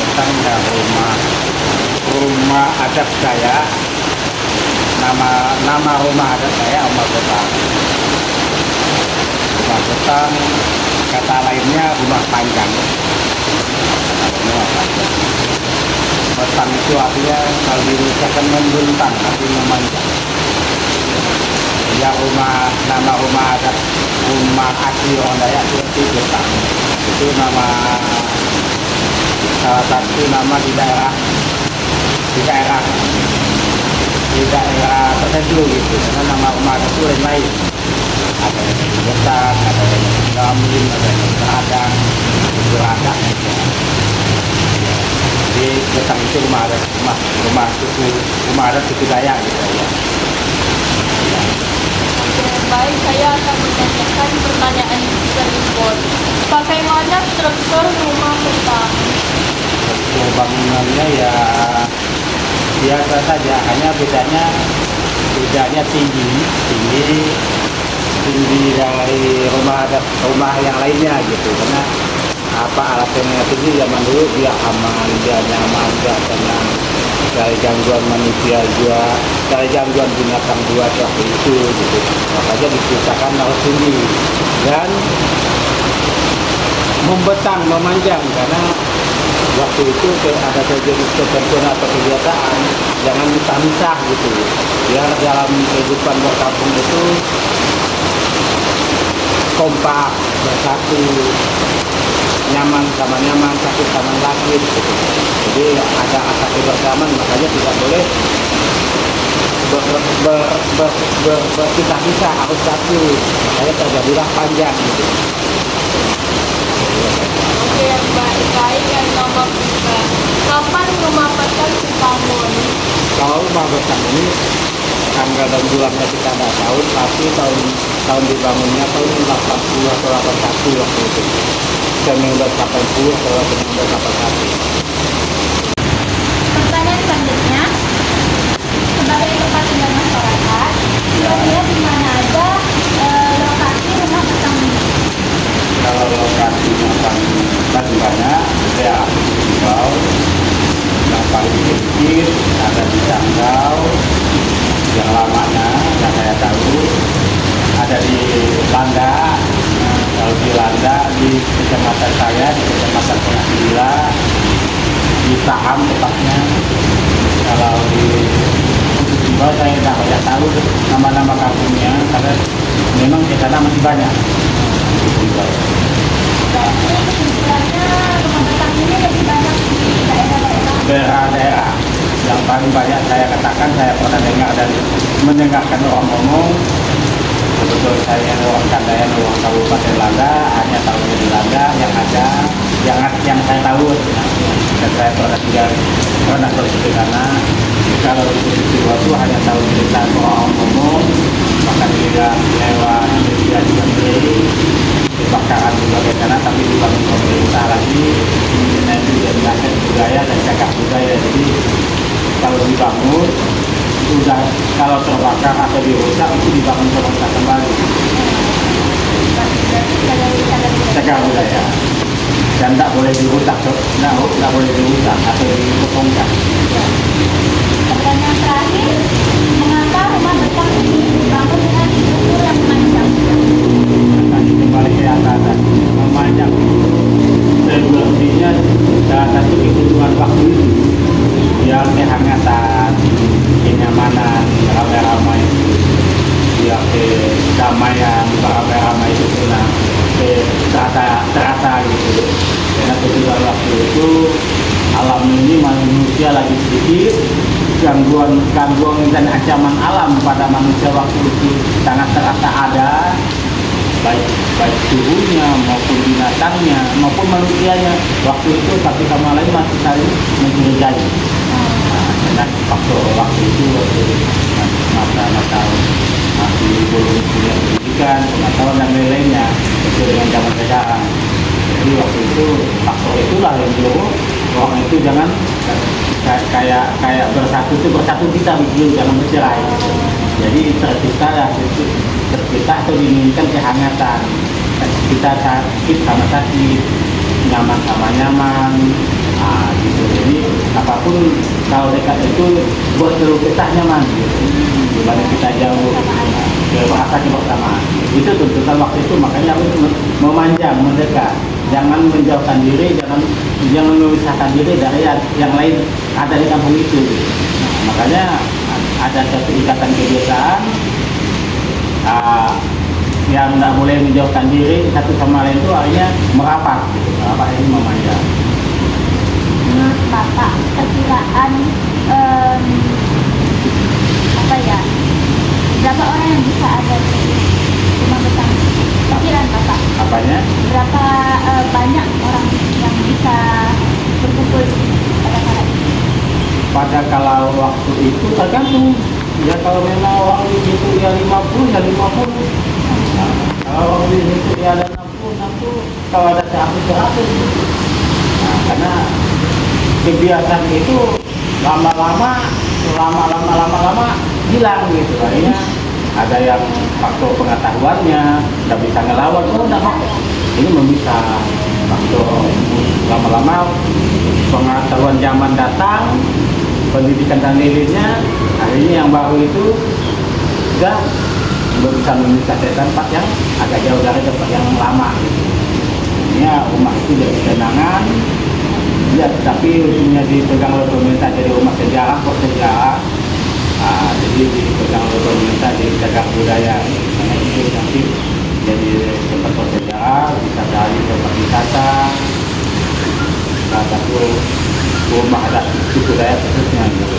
datang dari rumah adat saya. Nama rumah adat saya Rumah Betang. Rumah Betang, kata lainnya rumah panjang. Rumah panjang. Betang itu artinya kalau diucapkan membentang, artinya memanjang. Ya nama rumah adat, rumah asli orang Dayak itu Betang. Itu nama salah satu nama di daerah tertentu gitu, karena nama rumah adat itu lain-lain. Ada yang di Betang, ada yang di Gamin, ada yang di Radang, itu Radang. Jadi Betang itu rumah adat suku Dayak gitu ya. Baik, saya akan menanyakan pertanyaan tersebut. Bagaimana struktur rumah Betang? Struktur bangunannya ya biasa saja, hanya bedanya tinggi dari rumah yang lainnya gitu. Karena alasannya tinggi zaman dulu dia aman, dia nyaman, dia tenang dari gangguan manusia juga, dari gangguan binatang juga waktu itu gitu. Makanya diciptakan harus tinggi dan membentang, memanjang, karena waktu itu ada ketentuan atau kebiasaan jangan misah-misah gitu, biar dalam kehidupan berkampung itu kompak, bersatu, nyaman sama nyaman, sakit sama sakit gitu. Jadi ada asa kebersamaan, makanya tidak boleh berpisah-pisah, harus satu, makanya terjadilah panjang gitu. Oke, yang baik yang nomor 3. Kapan rumah Betang dibangun? Kalau rumah Betang ini tanggal dan bulannya kita tidak tahu, tapi tahun dibangunnya tahun 80 atau 81 waktu itu. 1980 atau 1981. Pertanyaan selanjutnya, sebagai tempat tinggal masyarakat, kira-kira di mana aja lokasi rumah Betang ini? Kalau lokasinya paling banyak ya Pulau, yang paling sedikit ada di Canggau, yang lamanya yang saya tahu ada di Landa. Kalau di Landa di kecamatan saya, di kecamatan Pengasila, di Saham tepatnya. Kalau di Pulau saya tidak banyak tahu nama-nama kampungnya, karena memang di sana masih banyak. Berarti kesimpulannya rumah Betang ini lebih banyak di daerah-daerah yang paling banyak saya katakan, saya pernah dengar dan mendengarkan orang ngomong. Kebetulan saya orang Kandayan, orang Kabupaten Landa, hanya tahunya di Landa yang ada, yang saya tahu, dan saya pernah pergi ke sana. Kalau di posisi itu hanya tahu cerita orang ngomong, maka dia lewat media juga kebakaran juga di sana, tapi dibangun pemerintah lagi. Dan juga dilatih budaya dan cagar budaya. Jadi kalau dibangun sudah, kalau terbakar atau dirusak itu dibangun pemerintah kembali. Cagar budaya dan tidak boleh dirusak, tidak boleh dirusak atau dipotongkan. Pertanyaan terakhir, mengapa rumah Betang ini dibangun dengan struktur yang panjang? Tadi kembali ke atas, memanjang. Sebenarnya salah satu kebutuhan waktu itu, biar kehangatan, kenyamanan, ramai-ramai, biar kedamaian, ramai-ramai itu terasa gitu. Karena kebutuhan waktu itu alam ini manusia lagi sedikit, gangguan dan ancaman alam pada manusia waktu itu sangat terasa ada, baik tubuhnya maupun binatangnya maupun manusianya waktu itu satu sama lain masih saling mencurigai. Dan faktor waktu itu masa masih belum punya pendidikan, pengetahuan dan lain-lainnya sesuai dengan zaman sekarang. Jadi waktu itu faktor itulah yang dulu orang itu jangan kayak bersatu kita begitu, jangan bercerai. Jadi tercipta atau diinginkan kehangatan. Kita sakit sama sakit, nyaman sama nyaman, Nah, gitu. Jadi apapun kalau dekat itu buat seluruh kita nyaman gitu. Dibanding kita jauh ke bahasa bersama. Itu tuntutan waktu itu, makanya aku memanjang, mendekat. Jangan menjauhkan diri, jangan memisahkan diri dari yang lain ada di kampung itu. Makanya ada satu ikatan kebiasaan yang tidak boleh menjauhkan diri satu sama lain, itu artinya merapat gitu. Merapat ini memanjang. Menurut Bapak, perkiraan apa ya, berapa orang yang bisa ada di rumah betang? Perkiraan Bapak, Apanya? berapa banyak orang yang bisa berkumpul pada kala itu? Pada kalau waktu itu tergantung. Ya kalau memang orang di situ ya 50 ya 50. Nah, kalau orang di situ ya ada 60, kalau ada 100. Nah, karena kebiasaan itu lama-lama hilang gitu. Akhirnya ada yang faktor pengetahuannya nggak bisa ngelawan, ini memisah. Faktor lama-lama pengetahuan zaman datang, pendidikan dan nilainya, akhirnya yang baru itu sudah bisa memisah dari tempat yang agak jauh dari tempat yang lama gitu. Ini rumah itu jadi kenangan ya, tapi ujungnya dipegang oleh pemerintah jadi rumah sejarah, kok sejarah. Jadi dipegang oleh pemerintah jadi cagar budaya, karena itu nanti jadi tempat bersejarah, bisa dari tempat wisata, salah satu rumah adat suku Dayak khususnya gitu.